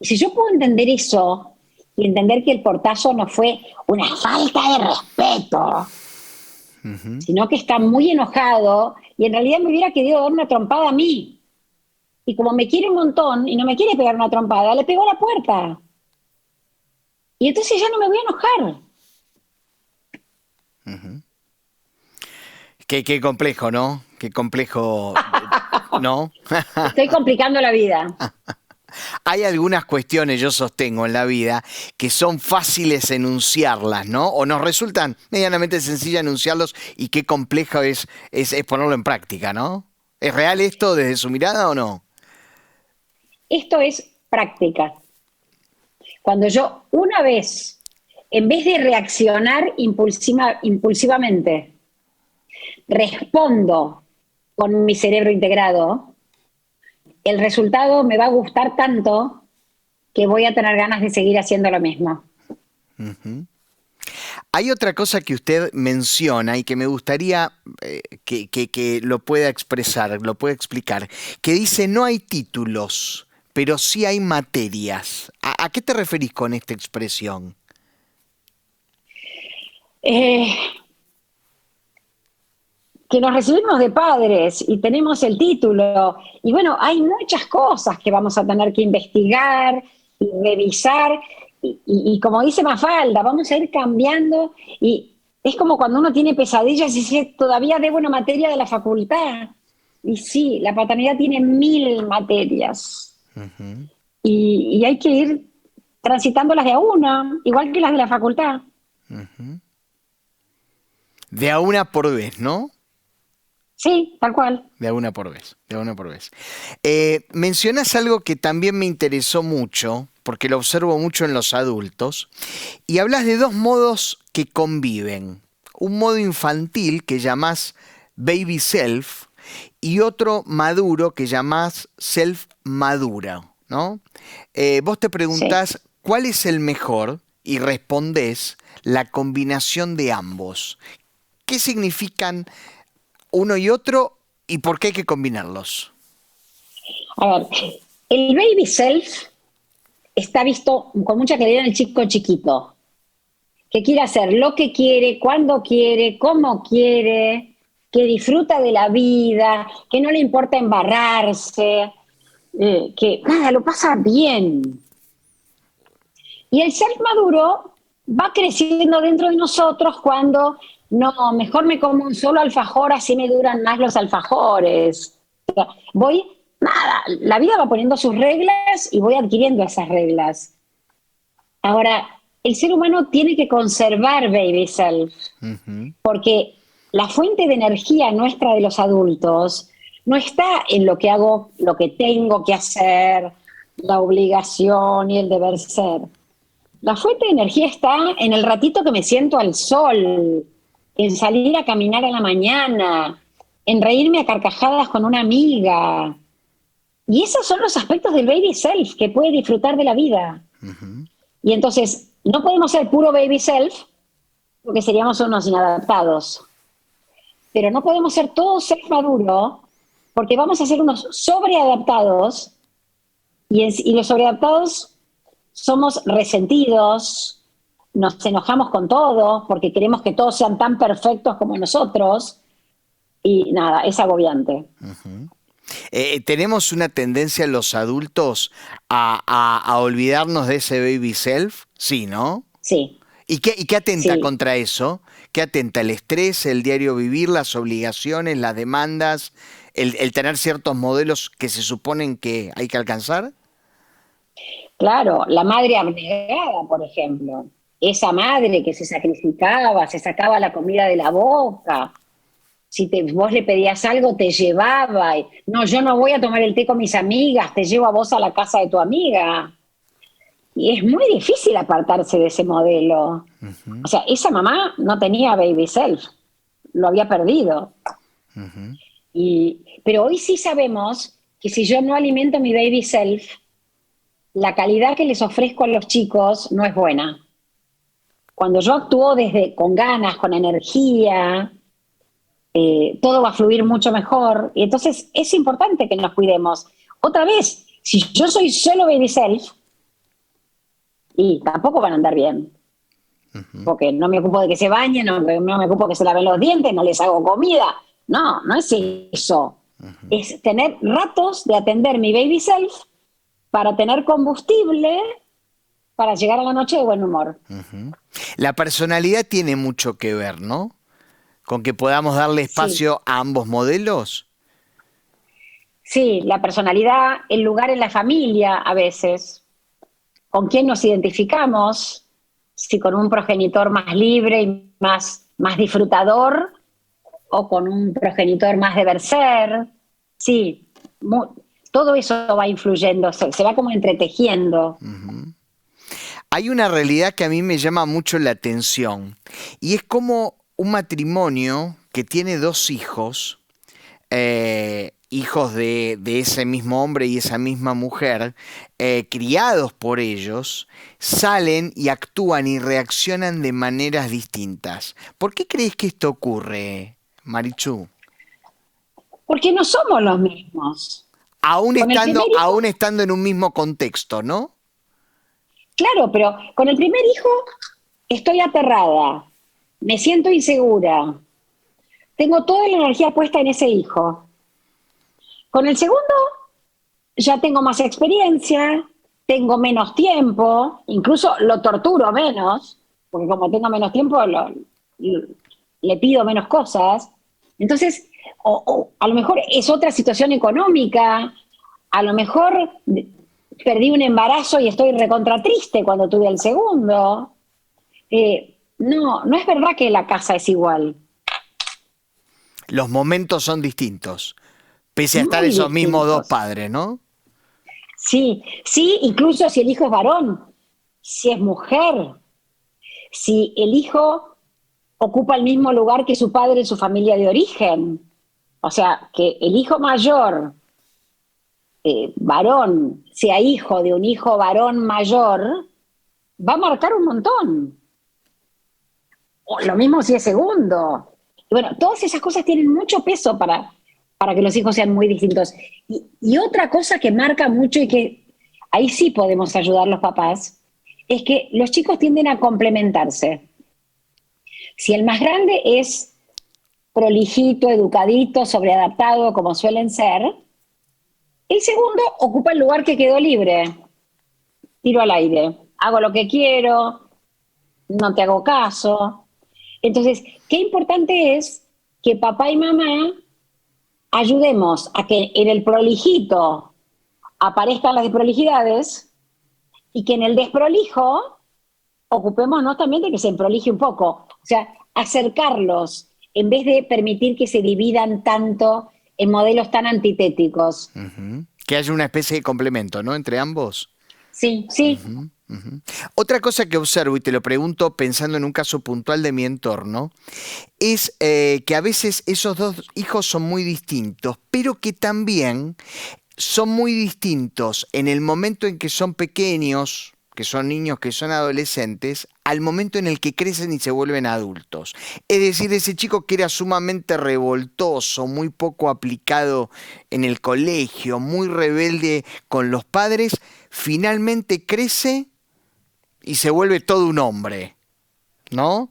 Si yo puedo entender eso y entender que el portazo no fue una falta de respeto, sino que está muy enojado y en realidad me hubiera querido dar una trompada a mí. Y como me quiere un montón y no me quiere pegar una trompada, le pegó a la puerta. Y entonces ya no me voy a enojar. Qué complejo, ¿no? Qué complejo, ¿no? Estoy complicando la vida. Hay algunas cuestiones, yo sostengo, en la vida que son fáciles enunciarlas, ¿no? O nos resultan medianamente sencillas enunciarlos y qué complejo es ponerlo en práctica, ¿no? ¿Es real esto desde su mirada o no? Esto es práctica. Cuando yo una vez, en vez de reaccionar impulsivamente, respondo con mi cerebro integrado, el resultado me va a gustar tanto que voy a tener ganas de seguir haciendo lo mismo. Hay otra cosa que usted menciona y que me gustaría que lo pueda expresar, lo pueda explicar, que dice no hay títulos, pero sí hay materias. ¿A qué te referís con esta expresión? Que nos recibimos de padres y tenemos el título. Y bueno, hay muchas cosas que vamos a tener que investigar y revisar. Y como dice Mafalda, vamos a ir cambiando. Y es como cuando uno tiene pesadillas y dice, todavía debo una materia de la facultad. Y sí, la paternidad tiene 1000 materias. Y hay que ir transitándolas de a una, igual que las de la facultad. De a una por vez, ¿no? Sí, tal cual. De a una por vez, de a una por vez. Mencionas algo que también me interesó mucho, porque lo observo mucho en los adultos, y hablas de dos modos que conviven. Un modo infantil que llamás baby self y otro maduro que llamás self madura, ¿no? Vos te preguntás Sí. cuál es el mejor y respondés la combinación de ambos. ¿Qué significan uno y otro y por qué hay que combinarlos? A ver, el baby self está visto con mucha claridad en el chico chiquito, que quiere hacer lo que quiere, cuando quiere, cómo quiere, que disfruta de la vida, que no le importa embarrarse, que nada, lo pasa bien. Y el ser maduro va creciendo dentro de nosotros cuando, no, mejor me como un solo alfajor, así me duran más los alfajores. O sea, nada, la vida va poniendo sus reglas y voy adquiriendo esas reglas. Ahora, el ser humano tiene que conservar baby self, Ujú. porque la fuente de energía nuestra de los adultos no está en lo que hago, lo que tengo que hacer, la obligación y el deber ser. La fuente de energía está en el ratito que me siento al sol, en salir a caminar a la mañana, en reírme a carcajadas con una amiga. Y esos son los aspectos del baby self que puede disfrutar de la vida. Y entonces, no podemos ser puro baby self porque seríamos unos inadaptados. Pero no podemos ser todo self maduro porque vamos a ser unos sobreadaptados y los sobreadaptados somos resentidos, nos enojamos con todo porque queremos que todos sean tan perfectos como nosotros y nada, es agobiante. Tenemos una tendencia los adultos a olvidarnos de ese baby self, sí, ¿no? Sí, ¿Y qué atenta sí. contra eso? ¿Qué atenta? ¿El estrés, el diario vivir, las obligaciones, las demandas, el tener ciertos modelos que se suponen que hay que alcanzar? Claro, la madre abnegada, por ejemplo. Esa madre que se sacrificaba, se sacaba la comida de la boca. Si vos le pedías algo, te llevaba. No, yo no voy a tomar el té con mis amigas, te llevo a vos a la casa de tu amiga. Y es muy difícil apartarse de ese modelo. O sea, esa mamá no tenía baby self, lo había perdido. Pero hoy sí sabemos que si yo no alimento mi baby self, la calidad que les ofrezco a los chicos no es buena. Cuando yo actúo con ganas, con energía, todo va a fluir mucho mejor. Y entonces es importante que nos cuidemos. Otra vez, si yo soy solo baby self, y tampoco van a andar bien. Porque no me ocupo de que se bañen, no me ocupo de que se laven los dientes, no les hago comida. No, no es eso. Es tener ratos de atender mi baby self para tener combustible para llegar a la noche de buen humor. La personalidad tiene mucho que ver, ¿no? Con que podamos darle Sí, espacio a ambos modelos. sí, la personalidad, el lugar en la familia a veces, con quién nos identificamos, si con un progenitor más libre y más disfrutador o con un progenitor más deber ser. Sí, todo eso va influyendo, se va como entretejiendo. Hay una realidad que a mí me llama mucho la atención y es como un matrimonio que tiene dos hijos, hijos de ese mismo hombre y esa misma mujer, criados por ellos, salen y actúan y reaccionan de maneras distintas. ¿Por qué crees que esto ocurre, Marichu? Porque no somos los mismos. Con el primer hijo, Aún estando en un mismo contexto, ¿no? claro, pero con el primer hijo estoy aterrada, me siento insegura, tengo toda la energía puesta en ese hijo. Con el segundo ya tengo más experiencia, tengo menos tiempo, incluso lo torturo menos, porque como tengo menos tiempo, le pido menos cosas. Entonces, o a lo mejor es otra situación económica, a lo mejor perdí un embarazo y estoy recontra triste cuando tuve el segundo. No, no es verdad que la casa es igual, Los momentos son distintos, pese a estar muy esos mismos dos distintos. padres, ¿no? Sí, sí, incluso si el hijo es varón, si es mujer, si el hijo ocupa el mismo lugar que su padre en su familia de origen. O sea, que el hijo mayor, varón, sea hijo de un hijo varón mayor, va a marcar un montón. O lo mismo si es segundo. Y bueno, todas esas cosas tienen mucho peso para que los hijos sean muy distintos. Y otra cosa que marca mucho y que ahí sí podemos ayudar los papás, es que los chicos tienden a complementarse. Si el más grande es prolijito, educadito, sobreadaptado, como suelen ser, el segundo ocupa el lugar que quedó libre. Tiro al aire. Hago lo que quiero, no te hago caso. Entonces, qué importante es que papá y mamá ayudemos a que en el prolijito aparezcan las desprolijidades y que en el desprolijo ocupémonos también de que se prolije un poco. O sea, acercarlos, en vez de permitir que se dividan tanto en modelos tan antitéticos. Ujú. Que haya una especie de complemento, ¿no? Entre ambos. Sí, sí. Ujú, ujú. Otra cosa que observo, y te lo pregunto pensando en un caso puntual de mi entorno, es que a veces esos dos hijos son muy distintos, pero que también son muy distintos en el momento en que son pequeños, que son niños, que son adolescentes, al momento en el que crecen y se vuelven adultos. Es decir, ese chico que era sumamente revoltoso, muy poco aplicado en el colegio, muy rebelde con los padres, finalmente crece y se vuelve todo un hombre, ¿no?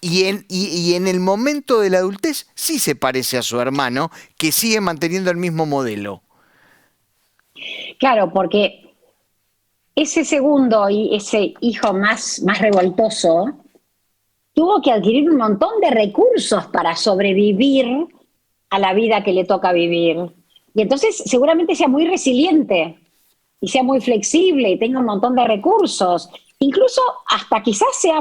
Y en el momento de la adultez sí se parece a su hermano, que sigue manteniendo el mismo modelo. Claro, porque ese segundo y ese hijo más revoltoso tuvo que adquirir un montón de recursos para sobrevivir a la vida que le toca vivir. Y entonces seguramente sea muy resiliente y sea muy flexible y tenga un montón de recursos. Incluso hasta quizás sea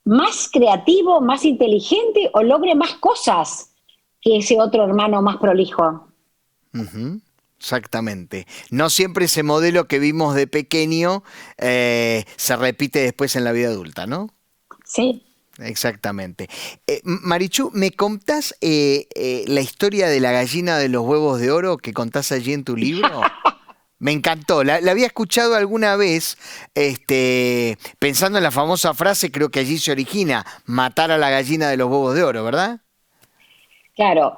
más creativo, más inteligente o logre más cosas que ese otro hermano más prolijo. Ujú, exactamente. No siempre ese modelo que vimos de pequeño se repite después en la vida adulta, ¿no? Sí. Exactamente. Marichu, ¿me contás la historia de la gallina de los huevos de oro que contás allí en tu libro? Me encantó. La había escuchado alguna vez, pensando en la famosa frase, creo que allí se origina, matar a la gallina de los huevos de oro, ¿verdad? Claro,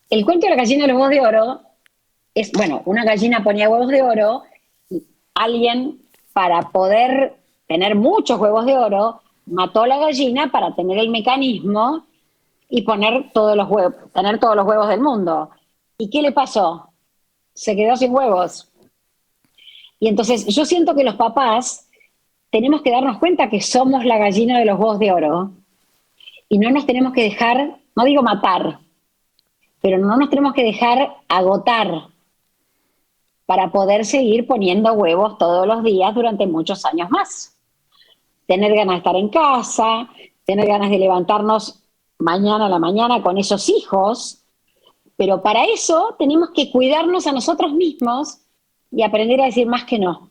el cuento de la gallina de los huevos de oro es, bueno, una gallina ponía huevos de oro y alguien, para poder tener muchos huevos de oro, mató a la gallina para tener el mecanismo y poner todos los huevos, tener todos los huevos del mundo. ¿Y qué le pasó? Se quedó sin huevos. Y entonces yo siento que los papás tenemos que darnos cuenta que somos la gallina de los huevos de oro y no nos tenemos que dejar, no digo matar, pero no nos tenemos que dejar agotar para poder seguir poniendo huevos todos los días durante muchos años más. Tener ganas de estar en casa, tener ganas de levantarnos mañana a la mañana con esos hijos, pero para eso tenemos que cuidarnos a nosotros mismos y aprender a decir más que no.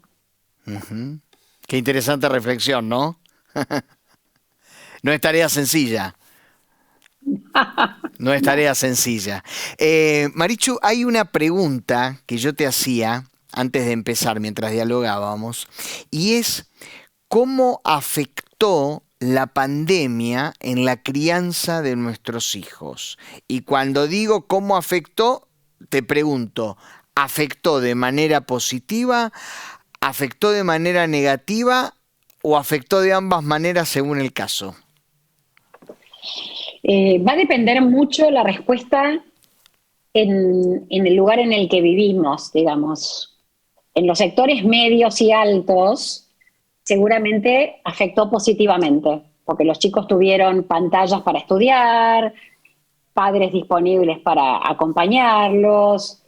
Ujú. Qué interesante reflexión, ¿no? No es tarea sencilla. No es No. tarea sencilla. Marichu, hay una pregunta que yo te hacía antes de empezar, mientras dialogábamos, y es, ¿cómo afectó la pandemia en la crianza de nuestros hijos? Y cuando digo cómo afectó, te pregunto, ¿afectó de manera positiva, afectó de manera negativa o afectó de ambas maneras según el caso? Va a depender mucho la respuesta en el lugar en el que vivimos, digamos. En los sectores medios y altos, seguramente afectó positivamente, porque los chicos tuvieron pantallas para estudiar, padres disponibles para acompañarlos.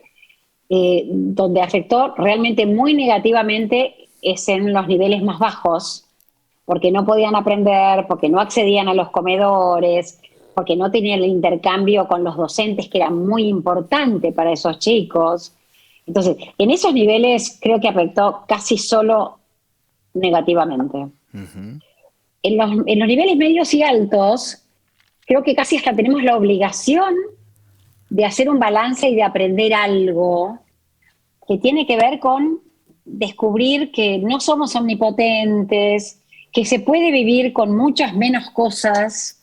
Donde afectó realmente muy negativamente es en los niveles más bajos, porque no podían aprender, porque no accedían a los comedores, porque no tenían el intercambio con los docentes, que era muy importante para esos chicos. Entonces, en esos niveles creo que afectó casi solo negativamente. Ujú. En los niveles medios y altos, creo que casi hasta tenemos la obligación de hacer un balance y de aprender algo que tiene que ver con descubrir que no somos omnipotentes, que se puede vivir con muchas menos cosas,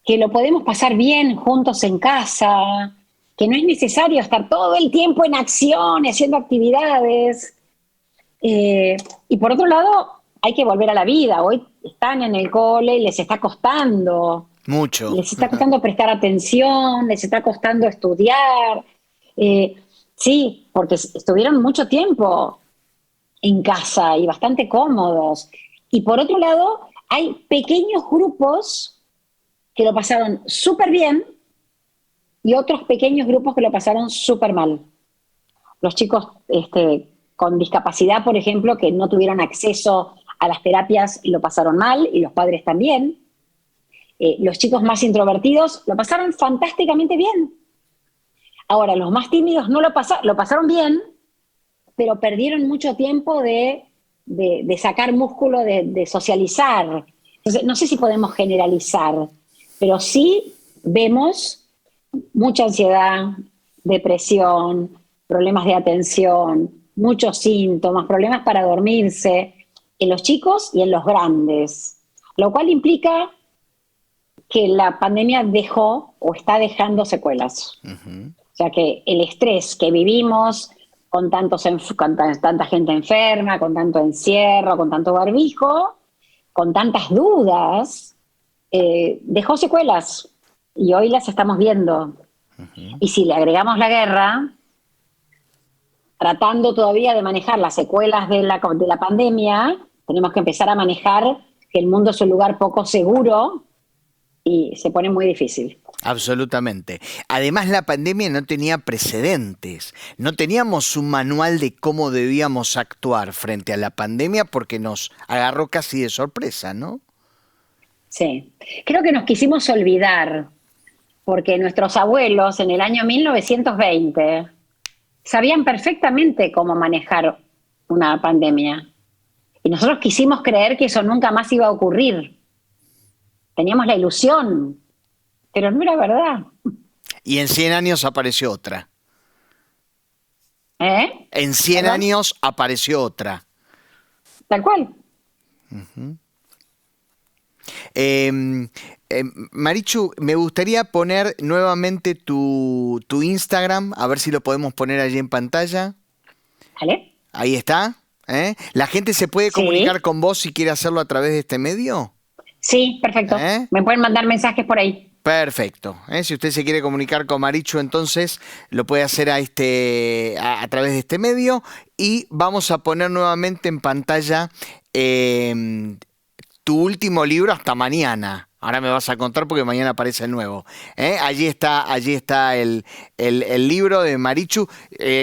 que lo podemos pasar bien juntos en casa, que no es necesario estar todo el tiempo en acción, haciendo actividades. Y por otro lado, hay que volver a la vida. Hoy están en el cole y Mucho. les está costando prestar atención, les está costando estudiar. Eh, sí, porque estuvieron mucho tiempo en casa y bastante cómodos. Y por otro lado, hay pequeños grupos que lo pasaron súper bien y otros pequeños grupos que lo pasaron súper mal. Los chicos con discapacidad, por ejemplo, que no tuvieron acceso a las terapias lo pasaron mal y los padres también. Los chicos más introvertidos lo pasaron fantásticamente bien. Ahora, los más tímidos no lo pasaron bien, pero perdieron mucho tiempo de sacar músculo, de socializar. Entonces, no sé si podemos generalizar, pero sí vemos mucha ansiedad, depresión, problemas de atención, muchos síntomas, problemas para dormirse en los chicos y en los grandes, lo cual implica que la pandemia dejó o está dejando secuelas. O sea que el estrés que vivimos con tanta gente enferma, con tanto encierro, con tanto barbijo, con tantas dudas, dejó secuelas y hoy las estamos viendo. Y si le agregamos la guerra, tratando todavía de manejar las secuelas de la pandemia, tenemos que empezar a manejar que el mundo es un lugar poco seguro y se pone muy difícil. Absolutamente. Además, la pandemia no tenía precedentes. No teníamos un manual de cómo debíamos actuar frente a la pandemia porque nos agarró casi de sorpresa, ¿no? Sí. Creo que nos quisimos olvidar porque nuestros abuelos en el año 1920 sabían perfectamente cómo manejar una pandemia. Y nosotros quisimos creer que eso nunca más iba a ocurrir. Teníamos la ilusión, pero no era verdad. Y en 100 años apareció otra. ¿Eh? En 100 ¿Perdón? años apareció otra. Tal cual. Marichu, me gustaría poner nuevamente tu Instagram, a ver si lo podemos poner allí en pantalla. ¿Vale? Ahí está. ¿Eh? ¿La gente se puede comunicar Sí. con vos si quiere hacerlo a través de este medio? Sí, perfecto. ¿Eh? Me pueden mandar mensajes por ahí. Perfecto. Si usted se quiere comunicar con Marichu, entonces lo puede hacer a través de este medio. Y vamos a poner nuevamente en pantalla tu último libro hasta mañana. Ahora me vas a contar porque mañana aparece el nuevo. Allí está el libro de Marichu.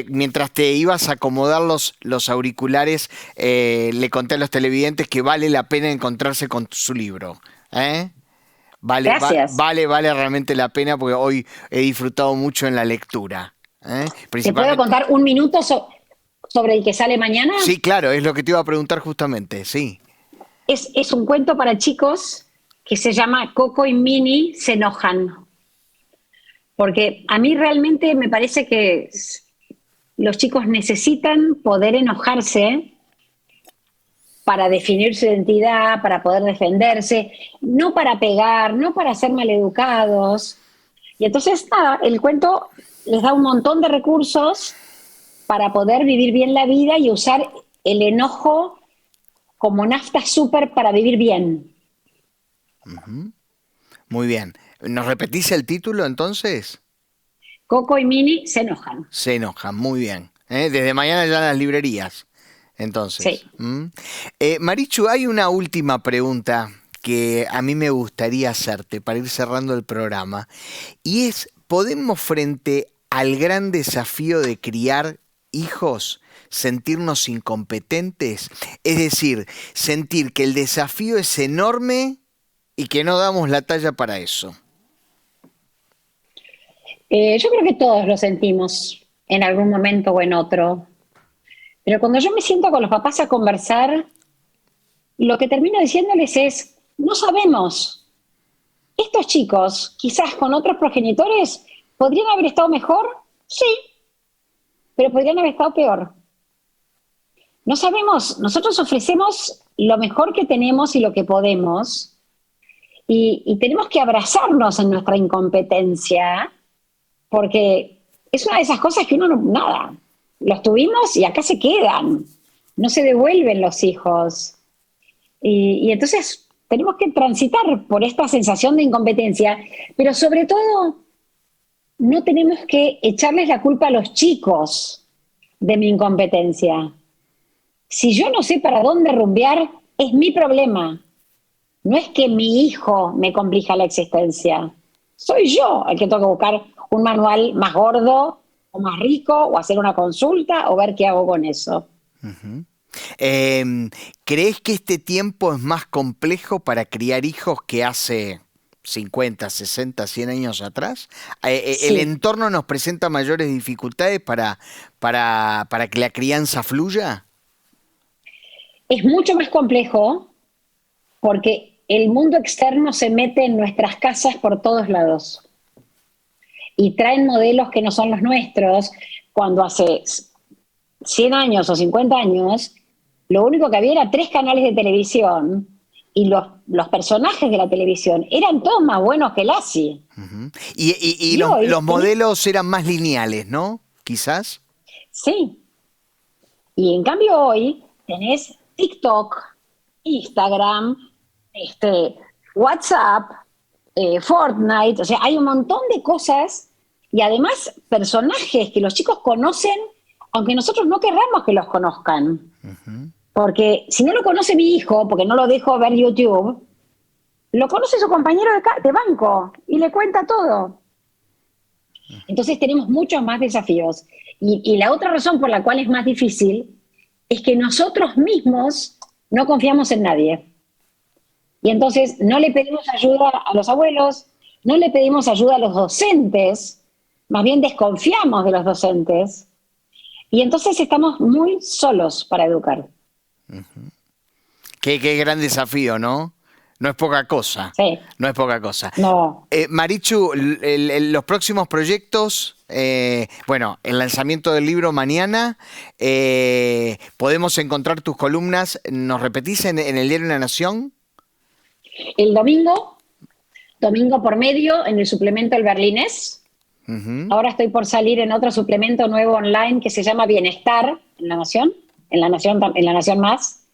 Mientras te ibas a acomodar los auriculares, le conté a los televidentes que vale la pena encontrarse con su libro. Gracias. Vale realmente la pena porque hoy he disfrutado mucho en la lectura. ¿Te puedo Principalmente. contar un minuto sobre el que sale mañana? Sí, claro, es lo que te iba a preguntar justamente, sí. Es un cuento para chicos que se llama Coco y Minnie se enojan. Porque a mí realmente me parece que los chicos necesitan poder enojarse para definir su identidad, para poder defenderse, no para pegar, no para ser maleducados. Y entonces, nada, el cuento les da un montón de recursos para poder vivir bien la vida y usar el enojo como nafta súper para vivir bien. Muy bien. ¿Nos repetís el título entonces? Coco y Minnie se enojan. Se enojan, muy bien. Desde mañana ya en las librerías. Entonces. Sí. Marichu, hay una última pregunta que a mí me gustaría hacerte para ir cerrando el programa. Y es, ¿podemos frente al gran desafío de criar hijos sentirnos incompetentes? Es decir, sentir que el desafío es enorme y que no damos la talla para eso. Yo creo que todos lo sentimos en algún momento o en otro. Pero cuando yo me siento con los papás a conversar, lo que termino diciéndoles es, no sabemos. Estos chicos, quizás con otros progenitores, ¿podrían haber estado mejor? Sí, pero podrían haber estado peor. No sabemos, nosotros ofrecemos lo mejor que tenemos y lo que podemos, y tenemos que abrazarnos en nuestra incompetencia, porque es una de esas cosas que uno no, nada, los tuvimos y acá se quedan, no se devuelven los hijos. Y entonces tenemos que transitar por esta sensación de incompetencia, pero sobre todo no tenemos que echarles la culpa a los chicos de mi incompetencia. Si yo no sé para dónde rumbear, es mi problema. No es que mi hijo me complica la existencia. Soy yo el que tengo que buscar un manual más gordo o más rico o hacer una consulta o ver qué hago con eso. ¿Crees que este tiempo es más complejo para criar hijos que hace 50, 60, 100 años atrás? ¿El Sí, entorno nos presenta mayores dificultades para que la crianza fluya? es mucho más complejo porque el mundo externo se mete en nuestras casas por todos lados y traen modelos que no son los nuestros. Cuando hace 100 años o 50 años, lo único que había era 3 canales de televisión y los personajes de la televisión eran todos más buenos que Lassie. Ujú. Y Y hoy los modelos eran más lineales, ¿no? Quizás. sí, y en cambio hoy tenés TikTok, Instagram, WhatsApp, Fortnite, o sea, hay un montón de cosas y además personajes que los chicos conocen, aunque nosotros no querramos que los conozcan. Porque si no lo conoce mi hijo, porque no lo dejo ver YouTube, lo conoce su compañero de banco y le cuenta todo. Entonces tenemos muchos más desafíos. Y la otra razón por la cual es más difícil es que nosotros mismos no confiamos en nadie. Y entonces no le pedimos ayuda a los abuelos, no le pedimos ayuda a los docentes, más bien desconfiamos de los docentes. Y entonces estamos muy solos para educar. Qué gran desafío, ¿no? No es poca cosa. Sí, No es poca cosa. no. Marichu, los próximos proyectos, bueno, el lanzamiento del libro mañana, podemos encontrar tus columnas, ¿nos repetís en el diario La Nación? El domingo por medio, en el suplemento El Berlinés. Ujú. Ahora estoy por salir en otro suplemento nuevo online que se llama Bienestar en La Nación, en La Nación Más.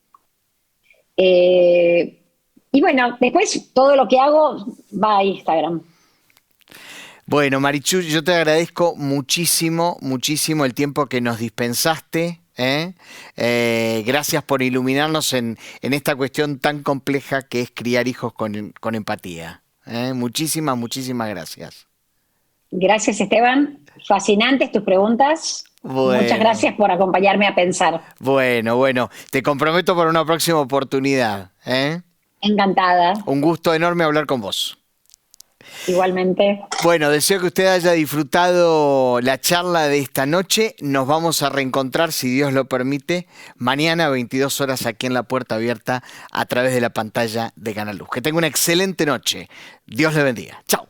Y bueno, después todo lo que hago va a Instagram. Bueno, Marichu, yo te agradezco muchísimo, muchísimo el tiempo que nos dispensaste. ¿Eh? Gracias por iluminarnos en esta cuestión tan compleja que es criar hijos con empatía. Muchísimas, muchísimas gracias. Gracias, Esteban. Fascinantes tus preguntas. Muchas Bueno, gracias por acompañarme a pensar. bueno, te comprometo para una próxima oportunidad. Encantada, Un gusto enorme hablar con vos. igualmente. Bueno, deseo que usted haya disfrutado la charla de esta noche. Nos vamos a reencontrar, si Dios lo permite, mañana a 22 horas aquí en La Puerta Abierta a través de la pantalla de Canal Luz. Que tenga una excelente noche. Dios le bendiga. Chao.